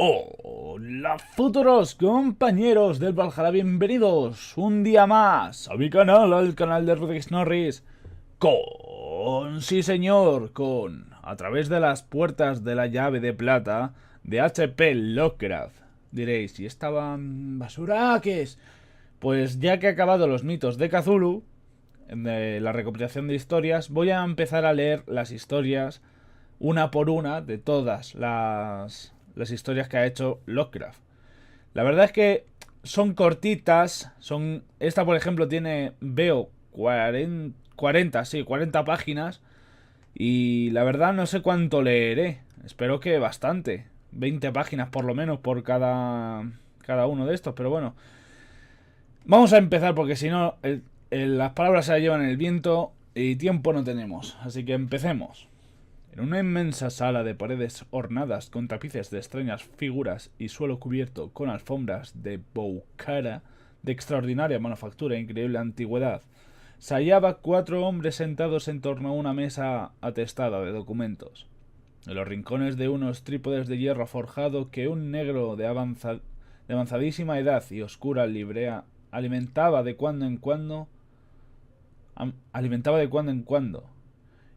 Hola futuros compañeros del Valhalla, bienvenidos un día más a mi canal, al canal de Rudix Norris, sí señor, con A través de las puertas de la llave de plata de HP Lovecraft. Diréis, ¿y esta basura qué es? Pues ya que he acabado los mitos de Cthulhu, de la recopilación de historias, voy a empezar a leer las historias una por una de todas las historias que ha hecho Lovecraft. La verdad es que son cortitas, esta por ejemplo veo 40 páginas y la verdad no sé cuánto leeré, espero que bastante, 20 páginas por lo menos por cada uno de estos, pero bueno, vamos a empezar porque si no las palabras se las llevan el viento y tiempo no tenemos, así que empecemos. En una inmensa sala de paredes ornadas con tapices de extrañas figuras y suelo cubierto con alfombras de Boukhara de extraordinaria manufactura e increíble antigüedad, se hallaba 4 hombres sentados en torno a una mesa atestada de documentos. En los rincones de unos trípodes de hierro forjado que un negro de avanzadísima edad y oscura librea alimentaba de cuando en cuando,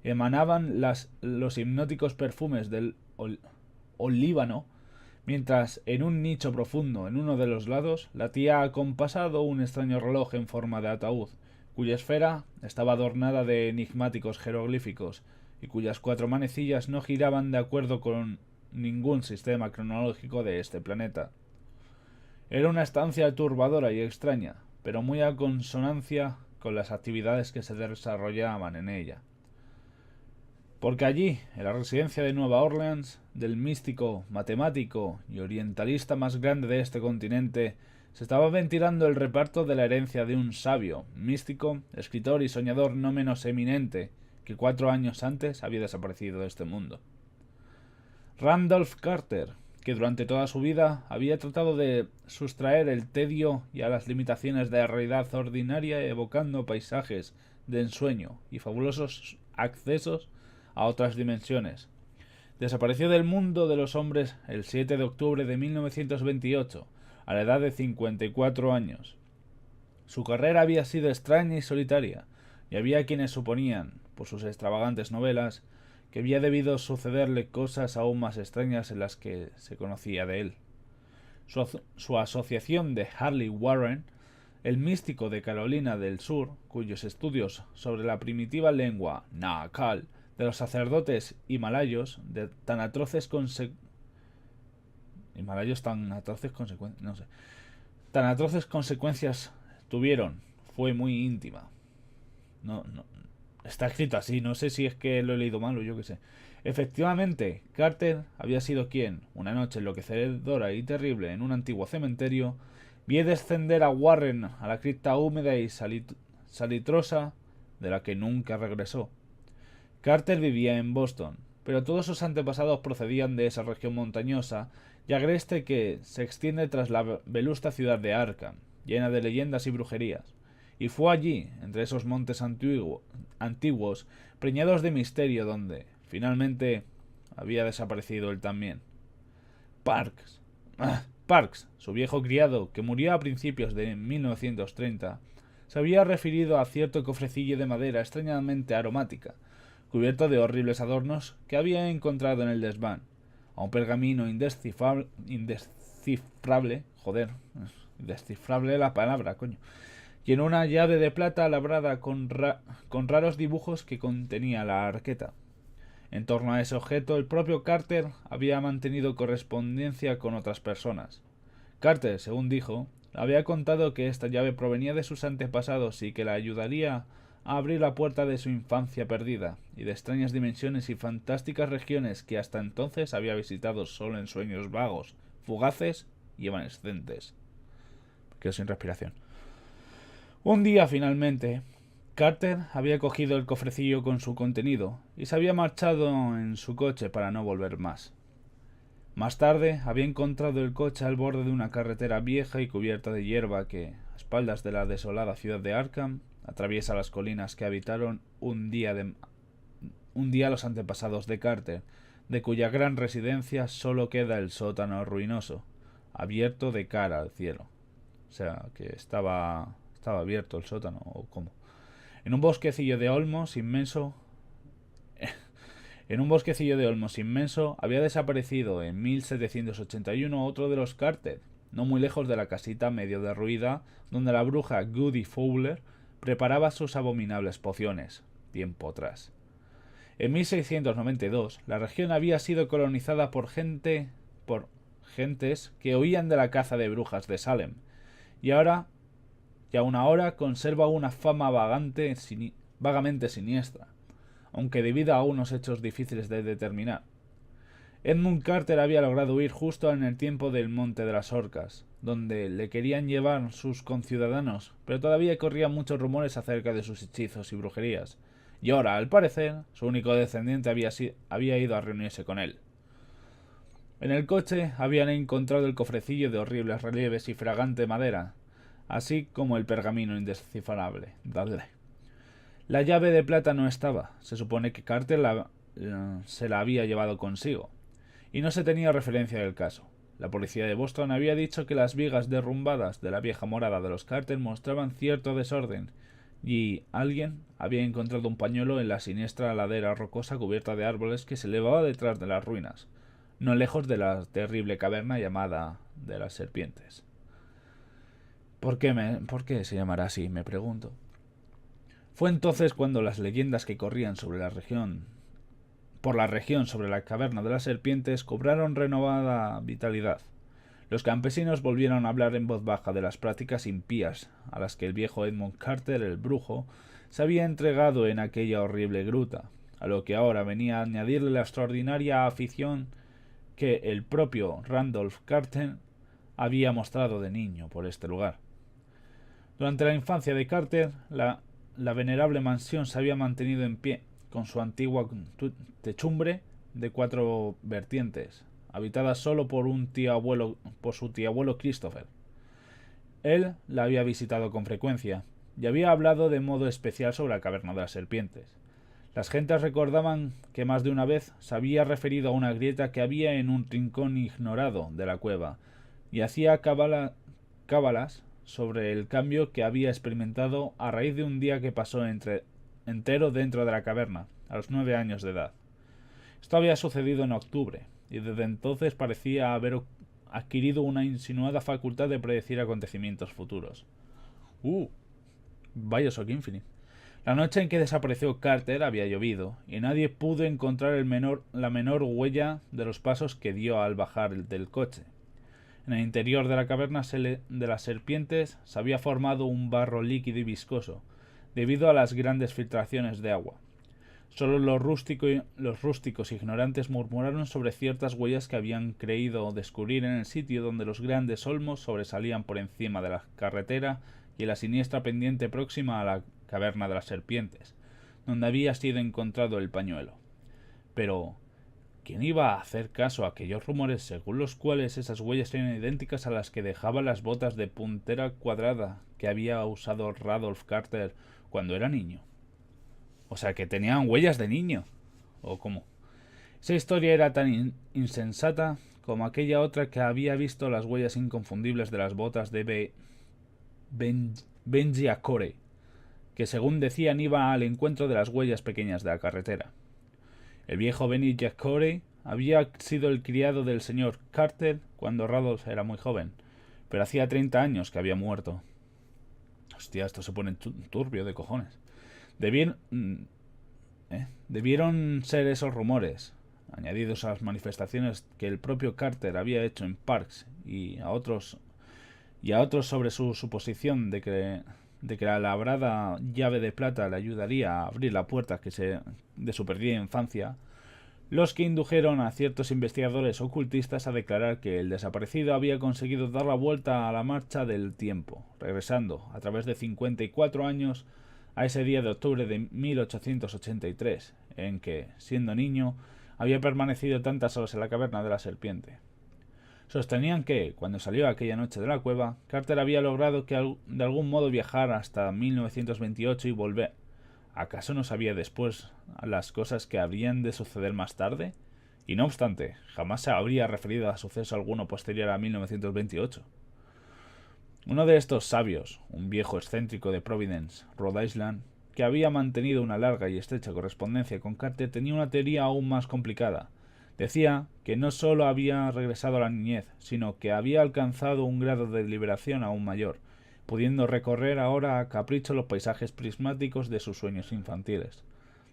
emanaban los hipnóticos perfumes del olíbano, mientras en un nicho profundo en uno de los lados latía acompasado un extraño reloj en forma de ataúd, cuya esfera estaba adornada de enigmáticos jeroglíficos y cuyas 4 manecillas no giraban de acuerdo con ningún sistema cronológico de este planeta. Era una estancia turbadora y extraña, pero muy a consonancia con las actividades que se desarrollaban en ella. Porque allí, en la residencia de Nueva Orleans, del místico, matemático y orientalista más grande de este continente, se estaba ventilando el reparto de la herencia de un sabio, místico, escritor y soñador no menos eminente, que 4 años antes había desaparecido de este mundo. Randolph Carter, que durante toda su vida había tratado de sustraer el tedio y a las limitaciones de la realidad ordinaria, evocando paisajes de ensueño y fabulosos accesos a otras dimensiones. Desapareció del mundo de los hombres el 7 de octubre de 1928, a la edad de 54 años. Su carrera había sido extraña y solitaria, y había quienes suponían, por sus extravagantes novelas, que había debido sucederle cosas aún más extrañas en las que se conocía de él. Su asociación de Harley Warren, el místico de Carolina del Sur, cuyos estudios sobre la primitiva lengua Naacal de los sacerdotes himalayos de tan atroces tan atroces consecuencias tuvieron, fue muy íntima. No, está escrito así, no sé si es que lo he leído mal o yo qué sé. Efectivamente, Carter había sido quien, una noche enloquecedora y terrible en un antiguo cementerio, vio descender a Warren a la cripta húmeda y salitrosa de la que nunca regresó. Carter vivía en Boston, pero todos sus antepasados procedían de esa región montañosa y agreste que se extiende tras la velusta ciudad de Arkham, llena de leyendas y brujerías. Y fue allí, entre esos montes antiguos, preñados de misterio, donde, finalmente, había desaparecido él también. Parks. Parks, su viejo criado, que murió a principios de 1930, se había referido a cierto cofrecillo de madera extrañamente aromática, cubierto de horribles adornos que había encontrado en el desván, a un pergamino indescifrable la palabra, coño, y en una llave de plata labrada con raros dibujos que contenía la arqueta. En torno a ese objeto, el propio Carter había mantenido correspondencia con otras personas. Carter, según dijo, había contado que esta llave provenía de sus antepasados y que la ayudaría a abrir la puerta de su infancia perdida y de extrañas dimensiones y fantásticas regiones que hasta entonces había visitado solo en sueños vagos, fugaces y evanescentes. Quedó sin respiración. Un día, finalmente, Carter había cogido el cofrecillo con su contenido y se había marchado en su coche para no volver más. Más tarde había encontrado el coche al borde de una carretera vieja y cubierta de hierba que, a espaldas de la desolada ciudad de Arkham, atraviesa las colinas que habitaron un día los antepasados de Carter, de cuya gran residencia solo queda el sótano ruinoso, abierto de cara al cielo. O sea, que estaba abierto el sótano, o cómo. En un bosquecillo de olmos inmenso En un bosquecillo de olmos inmenso había desaparecido en 1781 otro de los Carter, no muy lejos de la casita medio derruida donde la bruja Goody Fowler preparaba sus abominables pociones, tiempo atrás. En 1692 la región había sido colonizada por gentes que huían de la caza de brujas de Salem, y aún ahora conserva una fama vagamente siniestra, aunque debido a unos hechos difíciles de determinar. Edmund Carter había logrado huir justo en el tiempo del Monte de las Orcas, donde le querían llevar sus conciudadanos, pero todavía corrían muchos rumores acerca de sus hechizos y brujerías, y ahora, al parecer, su único descendiente había ido a reunirse con él. En el coche habían encontrado el cofrecillo de horribles relieves y fragante madera, así como el pergamino indescifrable. La llave de plata no estaba. Se supone que Carter se la había llevado consigo, y no se tenía referencia del caso. La policía de Boston había dicho que las vigas derrumbadas de la vieja morada de los Carter mostraban cierto desorden, y alguien había encontrado un pañuelo en la siniestra ladera rocosa cubierta de árboles que se elevaba detrás de las ruinas, no lejos de la terrible caverna llamada de las serpientes. ¿Por qué se llamará así?, me pregunto. Fue entonces cuando las leyendas que corrían por la región sobre la caverna de las serpientes cobraron renovada vitalidad. Los campesinos volvieron a hablar en voz baja de las prácticas impías a las que el viejo Edmund Carter, el brujo, se había entregado en aquella horrible gruta, a lo que ahora venía a añadirle la extraordinaria afición que el propio Randolph Carter había mostrado de niño por este lugar. Durante la infancia de Carter, la venerable mansión se había mantenido en pie, con su antigua techumbre de 4 vertientes, habitada solo por su tío abuelo Christopher. Él la había visitado con frecuencia y había hablado de modo especial sobre la caverna de las serpientes. Las gentes recordaban que más de una vez se había referido a una grieta que había en un rincón ignorado de la cueva, y hacía cábalas sobre el cambio que había experimentado a raíz de un día que pasó entero dentro de la caverna, a los 9 años de edad. Esto había sucedido en octubre, y desde entonces parecía haber adquirido una insinuada facultad de predecir acontecimientos futuros. Bioshock Infinite. La noche en que desapareció Carter había llovido, y nadie pudo encontrar la menor huella de los pasos que dio al bajar del coche. En el interior de la caverna de las serpientes se había formado un barro líquido y viscoso, debido a las grandes filtraciones de agua. Solo los rústicos ignorantes murmuraron sobre ciertas huellas que habían creído descubrir en el sitio donde los grandes olmos sobresalían por encima de la carretera y en la siniestra pendiente próxima a la caverna de las serpientes, donde había sido encontrado el pañuelo. Pero ¿quién iba a hacer caso a aquellos rumores según los cuales esas huellas eran idénticas a las que dejaban las botas de puntera cuadrada que había usado Randolph Carter cuando era niño? O sea, que tenían huellas de niño. ¿O cómo? Esa historia era tan insensata como aquella otra que había visto las huellas inconfundibles de las botas de Benji Acore, que según decían iba al encuentro de las huellas pequeñas de la carretera. El viejo Benny Corey había sido el criado del señor Carter cuando Randolph era muy joven, pero hacía 30 años que había muerto. Hostia, esto se pone turbio de cojones. Debieron ser esos rumores, añadidos a las manifestaciones que el propio Carter había hecho en Parks y a otros sobre su suposición de que la labrada llave de plata le ayudaría a abrir la puerta de su perdida infancia, los que indujeron a ciertos investigadores ocultistas a declarar que el desaparecido había conseguido dar la vuelta a la marcha del tiempo, regresando, a través de 54 años, a ese día de octubre de 1883, en que, siendo niño, había permanecido tantas horas en la caverna de la serpiente. Sostenían que, cuando salió aquella noche de la cueva, Carter había logrado de algún modo viajar hasta 1928 y volver. ¿Acaso no sabía después las cosas que habrían de suceder más tarde? y no obstante, jamás se habría referido a suceso alguno posterior a 1928. Uno de estos sabios, un viejo excéntrico de Providence, Rhode Island, que había mantenido una larga y estrecha correspondencia con Carter, tenía una teoría aún más complicada. Decía que no sólo había regresado a la niñez, sino que había alcanzado un grado de liberación aún mayor, pudiendo recorrer ahora a capricho los paisajes prismáticos de sus sueños infantiles.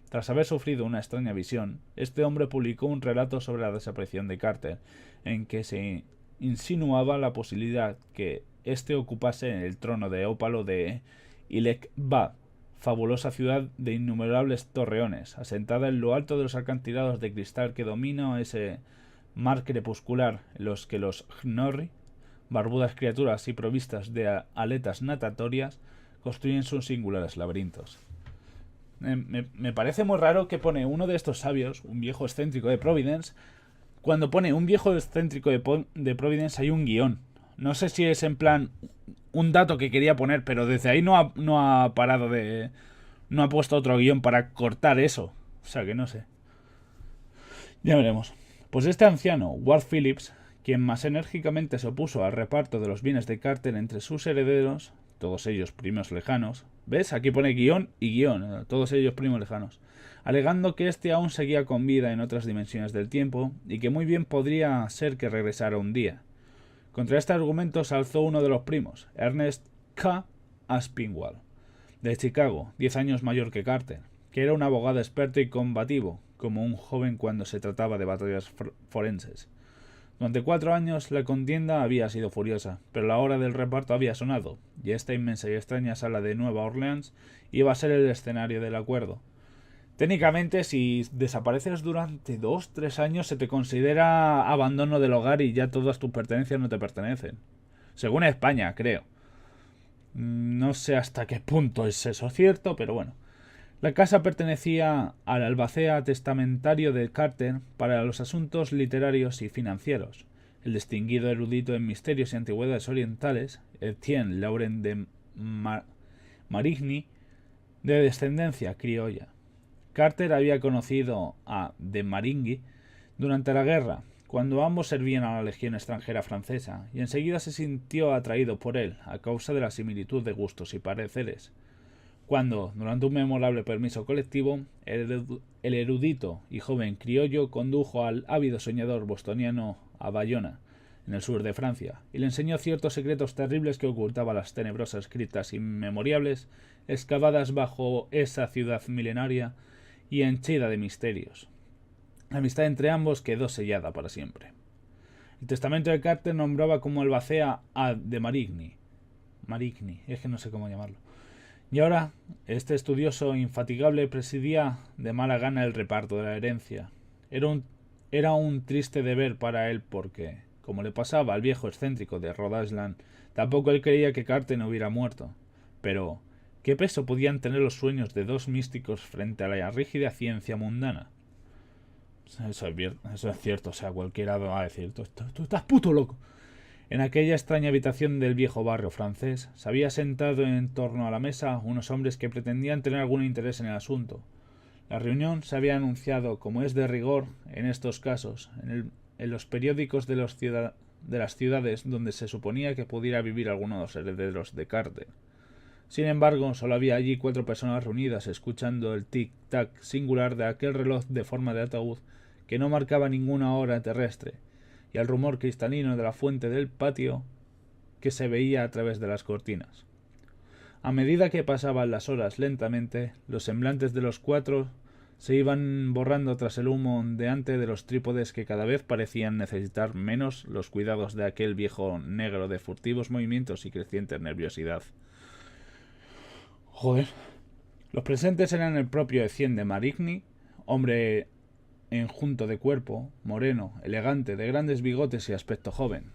Tras haber sufrido una extraña visión, este hombre publicó un relato sobre la desaparición de Carter, en que se insinuaba la posibilidad que éste ocupase el trono de ópalo de Ilekbad, fabulosa ciudad de innumerables torreones, asentada en lo alto de los acantilados de cristal que domina ese mar crepuscular en los que los Gnori, barbudas criaturas y provistas de aletas natatorias, construyen sus singulares laberintos. Me parece muy raro que pone uno de estos sabios, un viejo excéntrico de Providence. Cuando pone un viejo excéntrico de Providence hay un guión. No sé si es en plan un dato que quería poner, pero desde ahí no ha parado de... No ha puesto otro guión para cortar eso. O sea que no sé. Ya veremos. Pues este anciano, Ward Phillips, quien más enérgicamente se opuso al reparto de los bienes de Carter entre sus herederos, todos ellos primos lejanos, ¿ves? Aquí pone guión y guión, todos ellos primos lejanos, alegando que éste aún seguía con vida en otras dimensiones del tiempo y que muy bien podría ser que regresara un día. Contra este argumento se alzó uno de los primos, Ernest K. Aspinwall, de Chicago, 10 años mayor que Carter, que era un abogado experto y combativo, como un joven cuando se trataba de batallas forenses. Durante 4 años la contienda había sido furiosa, pero la hora del reparto había sonado, y esta inmensa y extraña sala de Nueva Orleans iba a ser el escenario del acuerdo. Técnicamente, si desapareces durante 2-3 años, se te considera abandono del hogar y ya todas tus pertenencias no te pertenecen. Según España, creo. No sé hasta qué punto es eso cierto, pero bueno. La casa pertenecía al albacea testamentario de Carter para los asuntos literarios y financieros, el distinguido erudito en misterios y antigüedades orientales, Etienne Laurent de Marigny, de descendencia criolla. Carter había conocido a de Marigny durante la guerra, cuando ambos servían a la Legión extranjera francesa, y enseguida se sintió atraído por él a causa de la similitud de gustos y pareceres. Cuando, durante un memorable permiso colectivo, el erudito y joven criollo condujo al ávido soñador bostoniano a Bayona, en el sur de Francia, y le enseñó ciertos secretos terribles que ocultaban las tenebrosas criptas inmemoriales excavadas bajo esa ciudad milenaria y henchida de misterios. La amistad entre ambos quedó sellada para siempre. El testamento de Carter nombraba como albacea a de Marigny. Marigny, es que no sé cómo llamarlo. Y ahora, este estudioso infatigable presidía de mala gana el reparto de la herencia. Era un triste deber para él porque, como le pasaba al viejo excéntrico de Rhode Island, tampoco él creía que Carter no hubiera muerto. Pero, ¿qué peso podían tener los sueños de dos místicos frente a la rígida ciencia mundana? Eso es cierto, o sea, cualquiera va a decir, tú estás puto loco. En aquella extraña habitación del viejo barrio francés se había sentado en torno a la mesa unos hombres que pretendían tener algún interés en el asunto. La reunión se había anunciado, como es de rigor en estos casos, en los periódicos de las ciudades donde se suponía que pudiera vivir alguno de los herederos de Carter. Sin embargo, solo había allí 4 personas reunidas escuchando el tic-tac singular de aquel reloj de forma de ataúd que no marcaba ninguna hora terrestre, y al rumor cristalino de la fuente del patio que se veía a través de las cortinas. A medida que pasaban las horas lentamente, los semblantes de los 4 se iban borrando tras el humo ondeante de los trípodes que cada vez parecían necesitar menos los cuidados de aquel viejo negro de furtivos movimientos y creciente nerviosidad. Joder. Los presentes eran el propio Etienne de Marigny, hombre enjunto de cuerpo, moreno, elegante, de grandes bigotes y aspecto joven.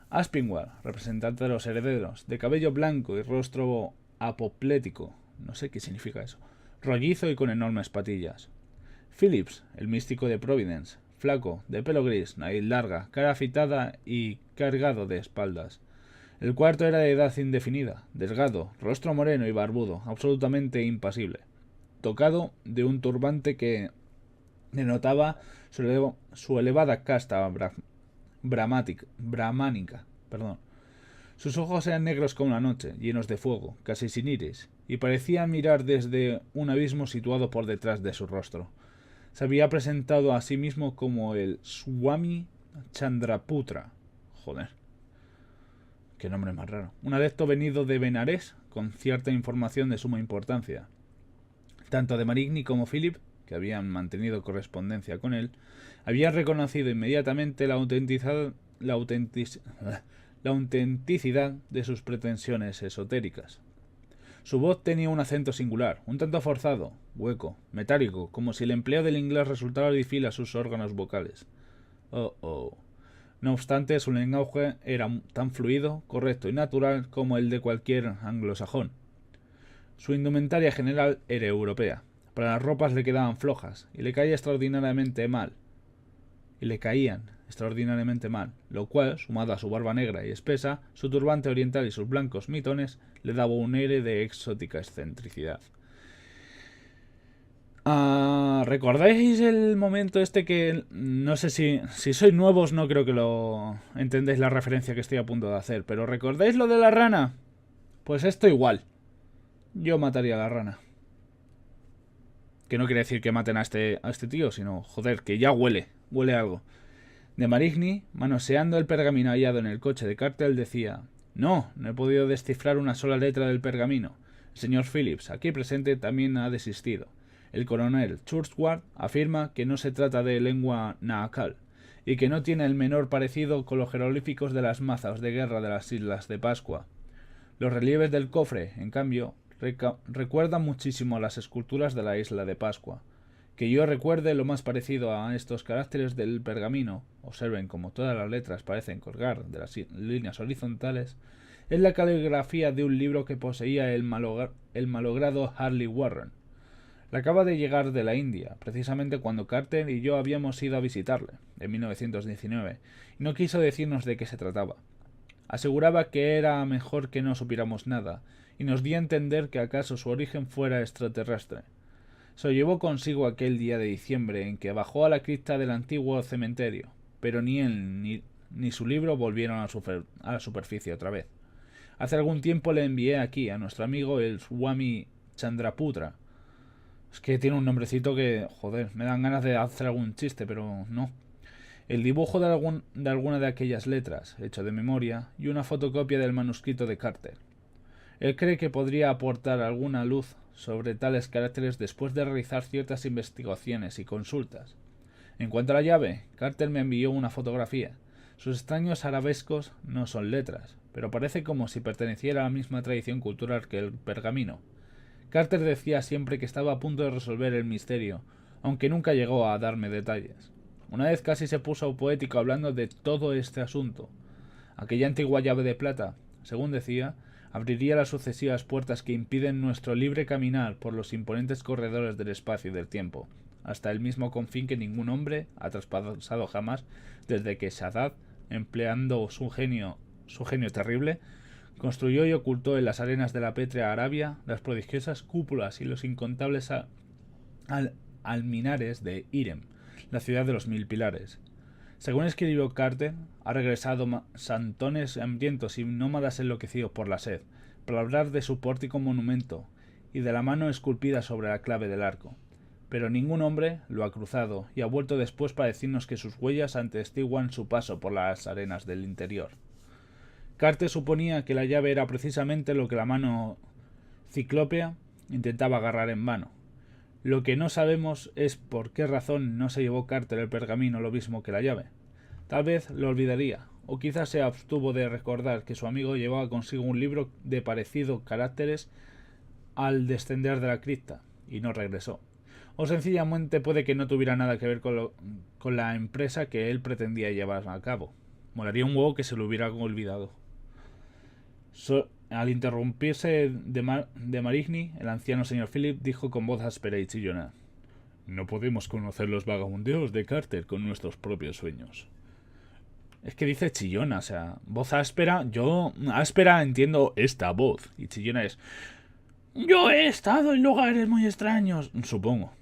Aspinwall, representante de los herederos, de cabello blanco y rostro apoplético, no sé qué significa eso, rollizo y con enormes patillas. Phillips, el místico de Providence, flaco, de pelo gris, nariz larga, cara afitada y cargado de espaldas. El cuarto era de edad indefinida, delgado, rostro moreno y barbudo, absolutamente impasible, tocado de un turbante que denotaba su elevada casta brahmánica. Sus ojos eran negros como la noche, llenos de fuego, casi sin iris, y parecía mirar desde un abismo situado por detrás de su rostro. Se había presentado a sí mismo como el Swami Chandraputra. Joder, qué nombre más raro. Un adepto venido de Benares, con cierta información de suma importancia. Tanto de Marigny como Philip, que habían mantenido correspondencia con él, habían reconocido inmediatamente la autenticidad de sus pretensiones esotéricas. Su voz tenía un acento singular, un tanto forzado, hueco, metálico, como si el empleo del inglés resultara difícil a sus órganos vocales. No obstante, su lenguaje era tan fluido, correcto y natural como el de cualquier anglosajón. Su indumentaria general era europea, pero las ropas le quedaban flojas y le caían extraordinariamente mal, lo cual, sumado a su barba negra y espesa, su turbante oriental y sus blancos mitones, le daba un aire de exótica excentricidad. ¿Recordáis el momento este que no sé si sois nuevos? No creo que lo entendéis la referencia que estoy a punto de hacer, pero ¿recordáis lo de la rana? Pues esto igual. Yo mataría a la rana. Que no quiere decir que maten a este tío, sino, joder, que ya huele algo. De Marigny, manoseando el pergamino hallado en el coche de Cartel, decía: No he podido descifrar una sola letra del pergamino. El señor Phillips, aquí presente, también ha desistido. El coronel Churchward afirma que no se trata de lengua naakal y que no tiene el menor parecido con los jeroglíficos de las mazas de guerra de las Islas de Pascua. Los relieves del cofre, en cambio, recuerdan muchísimo a las esculturas de la Isla de Pascua. Que yo recuerde, lo más parecido a estos caracteres del pergamino, observen como todas las letras parecen colgar de las líneas horizontales, es la caligrafía de un libro que poseía el malogrado Harley Warren. Le acaba de llegar de la India, precisamente cuando Carter y yo habíamos ido a visitarle, en 1919, y no quiso decirnos de qué se trataba. Aseguraba que era mejor que no supiéramos nada, y nos dio a entender que acaso su origen fuera extraterrestre. Se lo llevó consigo aquel día de diciembre en que bajó a la cripta del antiguo cementerio, pero ni él ni su libro volvieron a la superficie otra vez. Hace algún tiempo le envié aquí a nuestro amigo el Swami Chandraputra. Es que tiene un nombrecito que, joder, me dan ganas de hacer algún chiste, pero no. El dibujo de alguna de aquellas letras, hecho de memoria, y una fotocopia del manuscrito de Carter. Él cree que podría aportar alguna luz sobre tales caracteres después de realizar ciertas investigaciones y consultas. En cuanto a la llave, Carter me envió una fotografía. Sus extraños arabescos no son letras, pero parece como si perteneciera a la misma tradición cultural que el pergamino. Carter decía siempre que estaba a punto de resolver el misterio, aunque nunca llegó a darme detalles. Una vez casi se puso poético hablando de todo este asunto. Aquella antigua llave de plata, según decía, abriría las sucesivas puertas que impiden nuestro libre caminar por los imponentes corredores del espacio y del tiempo, hasta el mismo confín que ningún hombre ha traspasado jamás desde que Shaddad, empleando su genio terrible, construyó y ocultó en las arenas de la pétrea Arabia las prodigiosas cúpulas y los incontables alminares de Irem, la ciudad de los 1000 pilares. Según escribió Carter, ha regresado santones hambrientos y nómadas enloquecidos por la sed, para hablar de su pórtico monumento y de la mano esculpida sobre la clave del arco. Pero ningún hombre lo ha cruzado y ha vuelto después para decirnos que sus huellas atestiguan su paso por las arenas del interior. Carter suponía que la llave era precisamente lo que la mano ciclópea intentaba agarrar en vano. Lo que no sabemos es por qué razón no se llevó Carter el pergamino lo mismo que la llave. Tal vez lo olvidaría, o quizás se abstuvo de recordar que su amigo llevaba consigo un libro de parecido caracteres al descender de la cripta, y no regresó. O sencillamente puede que no tuviera nada que ver con la empresa que él pretendía llevar a cabo. Molaría un huevo que se lo hubiera olvidado. Al interrumpirse de Marigny, el anciano señor Philip dijo con voz áspera y chillona: No podemos conocer los vagabundeos de Carter con nuestros propios sueños. Es que dice chillona, o sea, voz áspera. Yo áspera entiendo esta voz, y chillona es: Yo he estado en lugares muy extraños, supongo.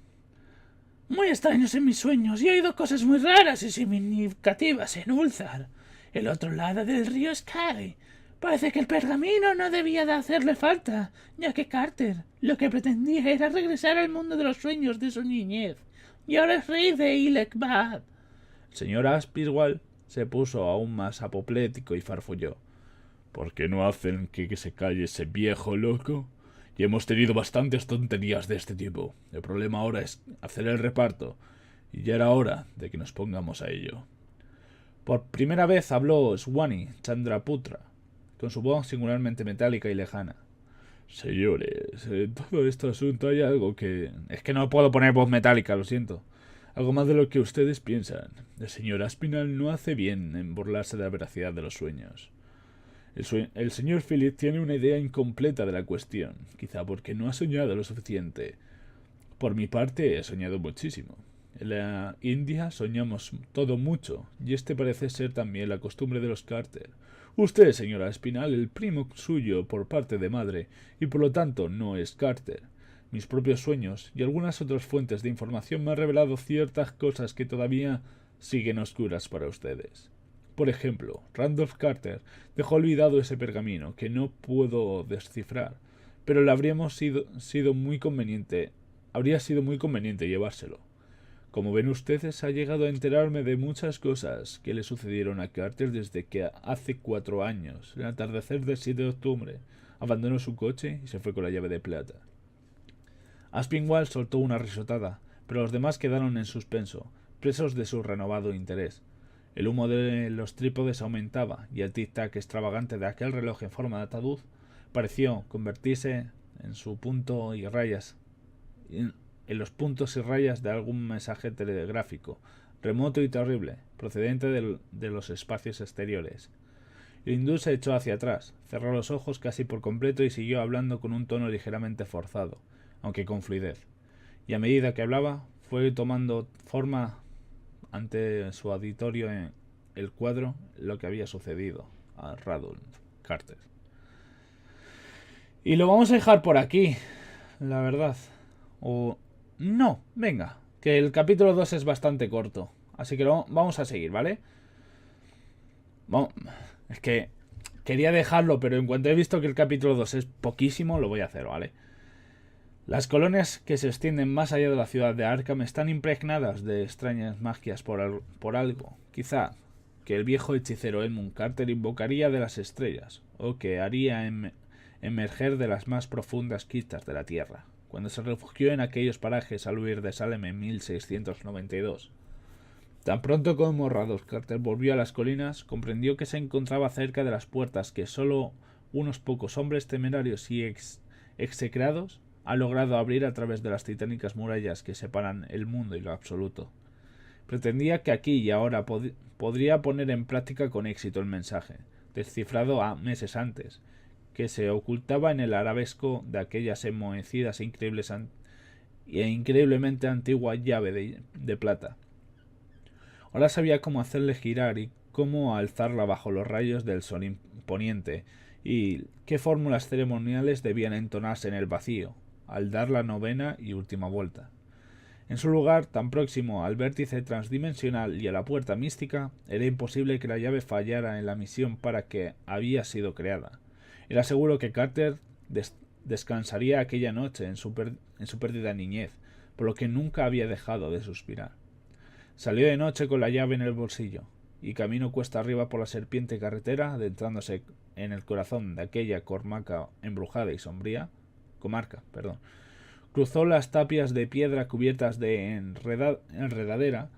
muy extraños en mis sueños y he oído cosas muy raras y significativas en Ulthar, el otro lado del río Sky. Parece que el pergamino no debía de hacerle falta, ya que Carter lo que pretendía era regresar al mundo de los sueños de su niñez, y ahora es rey de Ilekbad. El señor Aspinwall se puso aún más apoplético y farfulló. ¿Por qué no hacen que se calle ese viejo loco? Ya hemos tenido bastantes tonterías de este tipo. El problema ahora es hacer el reparto, y ya era hora de que nos pongamos a ello. Por primera vez habló Swani Chandraputra, con su voz singularmente metálica y lejana. Señores, en todo este asunto hay algo que... Es que no puedo poner voz metálica, lo siento. Algo más de lo que ustedes piensan. El señor Aspinall no hace bien en burlarse de la veracidad de los sueños. El señor Philip tiene una idea incompleta de la cuestión, quizá porque no ha soñado lo suficiente. Por mi parte, he soñado muchísimo. En la India soñamos todo mucho, y este parece ser también la costumbre de los Carter. Usted, señora Espinal, el primo suyo por parte de madre, y por lo tanto no es Carter. Mis propios sueños y algunas otras fuentes de información me han revelado ciertas cosas que todavía siguen oscuras para ustedes. Por ejemplo, Randolph Carter dejó olvidado ese pergamino que no puedo descifrar, pero le habría sido muy conveniente llevárselo. Como ven ustedes, ha llegado a enterarme de muchas cosas que le sucedieron a Carter desde que hace 4 años, el atardecer del 7 de octubre, abandonó su coche y se fue con la llave de plata. Aspinwall soltó una risotada, pero los demás quedaron en suspenso, presos de su renovado interés. El humo de los trípodes aumentaba y el tic-tac extravagante de aquel reloj en forma de ataúd pareció convertirse en su punto y rayas en los puntos y rayas de algún mensaje telegráfico, remoto y terrible, procedente de los espacios exteriores. El hindú se echó hacia atrás, cerró los ojos casi por completo y siguió hablando con un tono ligeramente forzado, aunque con fluidez. Y a medida que hablaba, fue tomando forma ante su auditorio en el cuadro lo que había sucedido a Randolph Carter. Y lo vamos a dejar por aquí, la verdad. O no, venga, que el capítulo 2 es bastante corto. Así que vamos a seguir, ¿vale? Es que quería dejarlo, pero en cuanto he visto que el capítulo 2 es poquísimo, lo voy a hacer, ¿vale? Las colonias que se extienden más allá de la ciudad de Arkham están impregnadas de extrañas magias por algo. Quizá que el viejo hechicero Edmund Carter invocaría de las estrellas, o que haría emerger de las más profundas quistas de la tierra, cuando se refugió en aquellos parajes al huir de Salem en 1692. Tan pronto como Randolph Carter volvió a las colinas, comprendió que se encontraba cerca de las puertas que solo unos pocos hombres temerarios y execrados han logrado abrir a través de las titánicas murallas que separan el mundo y lo absoluto. Pretendía que aquí y ahora podría poner en práctica con éxito el mensaje, descifrado a meses antes, que se ocultaba en el arabesco de aquellas enmohecidas e increíblemente antigua llave de plata. Ahora sabía cómo hacerle girar y cómo alzarla bajo los rayos del sol imponiente, y qué fórmulas ceremoniales debían entonarse en el vacío, al dar la novena y última vuelta. En su lugar, tan próximo al vértice transdimensional y a la puerta mística, era imposible que la llave fallara en la misión para que había sido creada. Era seguro que Carter descansaría aquella noche en su perdida niñez, por lo que nunca había dejado de suspirar. Salió de noche con la llave en el bolsillo, y camino cuesta arriba por la serpiente carretera, adentrándose en el corazón de aquella comarca embrujada y sombría. Cruzó las tapias de piedra cubiertas de enredadera,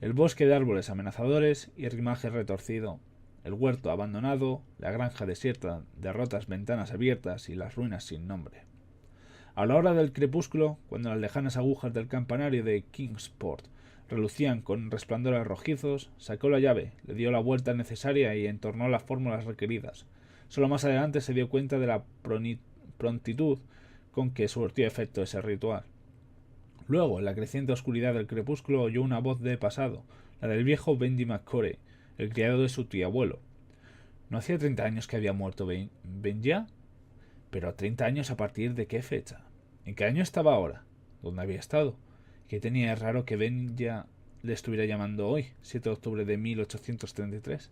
el bosque de árboles amenazadores y rimaje retorcido, el huerto abandonado, la granja desierta de rotas ventanas abiertas y las ruinas sin nombre. A la hora del crepúsculo, cuando las lejanas agujas del campanario de Kingsport relucían con resplandores rojizos, sacó la llave, le dio la vuelta necesaria y entornó las fórmulas requeridas. Solo más adelante se dio cuenta de la prontitud con que surtió efecto ese ritual. Luego, en la creciente oscuridad del crepúsculo, oyó una voz de pasado, la del viejo Benji McCoy, el criado de su tío abuelo. ¿No hacía 30 años que había muerto Benji? ¿Pero 30 años a partir de qué fecha? ¿En qué año estaba ahora? ¿Dónde había estado? ¿Qué tenía de raro que Ben ya le estuviera llamando hoy, 7 de octubre de 1833?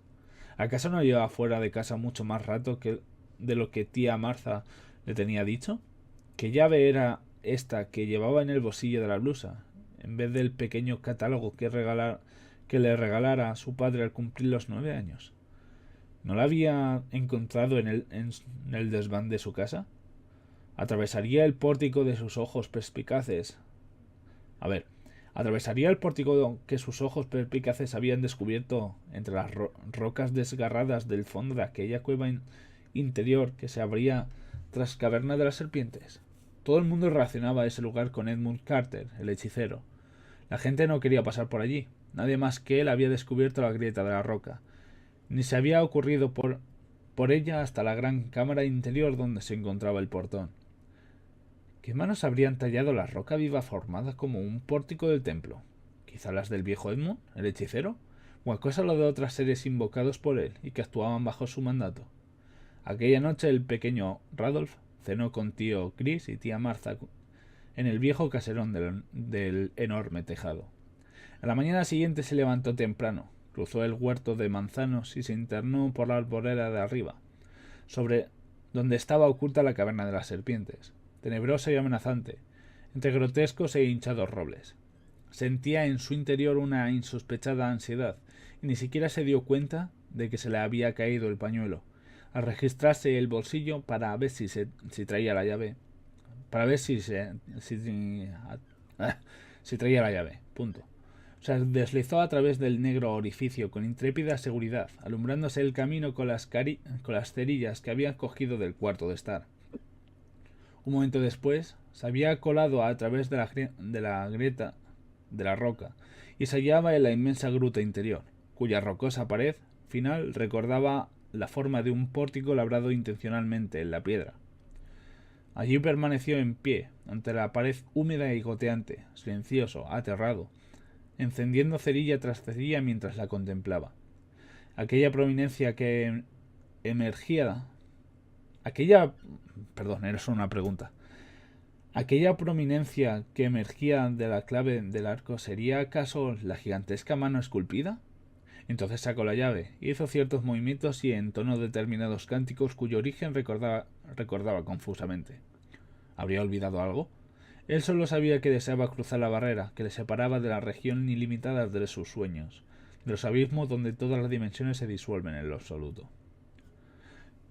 ¿Acaso no llevaba fuera de casa mucho más rato que de lo que tía Martha le tenía dicho? ¿Qué llave era esta que llevaba en el bolsillo de la blusa, en vez del pequeño catálogo que le regalara a su padre al cumplir los 9 años? ¿No la había encontrado en el desván de su casa? ¿Atravesaría el pórtico de sus ojos perspicaces? ¿Atravesaría el pórtico que sus ojos perspicaces habían descubierto entre las rocas desgarradas del fondo de aquella cueva interior que se abría tras Caverna de las Serpientes? Todo el mundo relacionaba ese lugar con Edmund Carter, el hechicero. La gente no quería pasar por allí. Nadie más que él había descubierto la grieta de la roca. Ni se había ocurrido por ella hasta la gran cámara interior donde se encontraba el portón. ¿Qué manos habrían tallado la roca viva formada como un pórtico del templo? ¿Quizá las del viejo Edmund, el hechicero? ¿O acaso lo de otros seres invocados por él y que actuaban bajo su mandato? Aquella noche el pequeño Radolf cenó con tío Chris y tía Martha en el viejo caserón del enorme tejado. A la mañana siguiente se levantó temprano, cruzó el huerto de manzanos y se internó por la arboleda de arriba, sobre donde estaba oculta la caverna de las serpientes, tenebrosa y amenazante, entre grotescos e hinchados robles. Sentía en su interior una insospechada ansiedad, y ni siquiera se dio cuenta de que se le había caído el pañuelo, al registrarse el bolsillo para ver si traía la llave. Para ver si traía la llave. Punto. Se deslizó a través del negro orificio con intrépida seguridad, alumbrándose el camino con las cerillas que había cogido del cuarto de estar. Un momento después, se había colado a través de la grieta de la roca y se hallaba en la inmensa gruta interior, cuya rocosa pared final recordaba la forma de un pórtico labrado intencionalmente en la piedra. Allí permaneció en pie, ante la pared húmeda y goteante, silencioso, aterrado, encendiendo cerilla tras cerilla mientras la contemplaba. Aquella prominencia que emergía... era una pregunta. ¿Aquella prominencia que emergía de la clave del arco sería acaso la gigantesca mano esculpida? Entonces sacó la llave, hizo ciertos movimientos y entonó determinados cánticos cuyo origen recordaba confusamente. ¿Habría olvidado algo? Él solo sabía que deseaba cruzar la barrera que le separaba de la región ilimitada de sus sueños, de los abismos donde todas las dimensiones se disuelven en lo absoluto.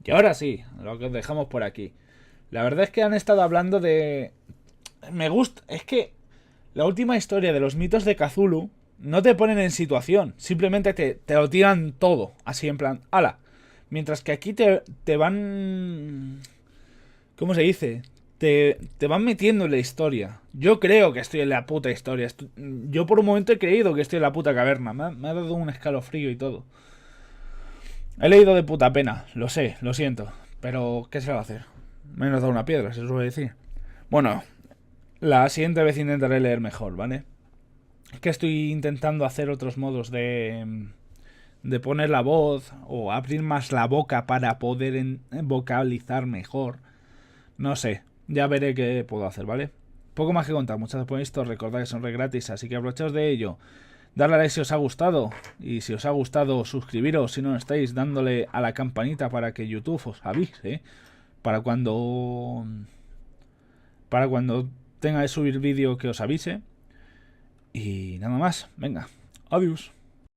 Y ahora sí, lo que dejamos por aquí. La verdad es que han estado hablando de... Me gusta... Es que la última historia de los mitos de Cthulhu no te ponen en situación. Simplemente te lo tiran todo. Así en plan... ¡Hala! Mientras que aquí te van... ¿Cómo se dice? Te van metiendo en la historia. Yo creo que estoy en la puta historia. Yo por un momento he creído que estoy en la puta caverna. Me ha dado un escalofrío y todo. He leído de puta pena. Lo sé, lo siento. Pero, ¿qué se va a hacer? Menos da una piedra, se suele decir. Bueno, la siguiente vez intentaré leer mejor, ¿vale? Es que estoy intentando hacer otros modos de poner la voz o abrir más la boca para poder vocalizar mejor. No sé, ya veré qué puedo hacer, ¿vale? Poco más que contar, muchas gracias por esto. Recordad que son gratis, así que aprovechaos de ello. Darle a like si os ha gustado. Y si os ha gustado, suscribiros si no estáis, dándole a la campanita para que YouTube os avise. Para cuando tenga que subir vídeo que os avise. Y nada más. Venga. Adiós.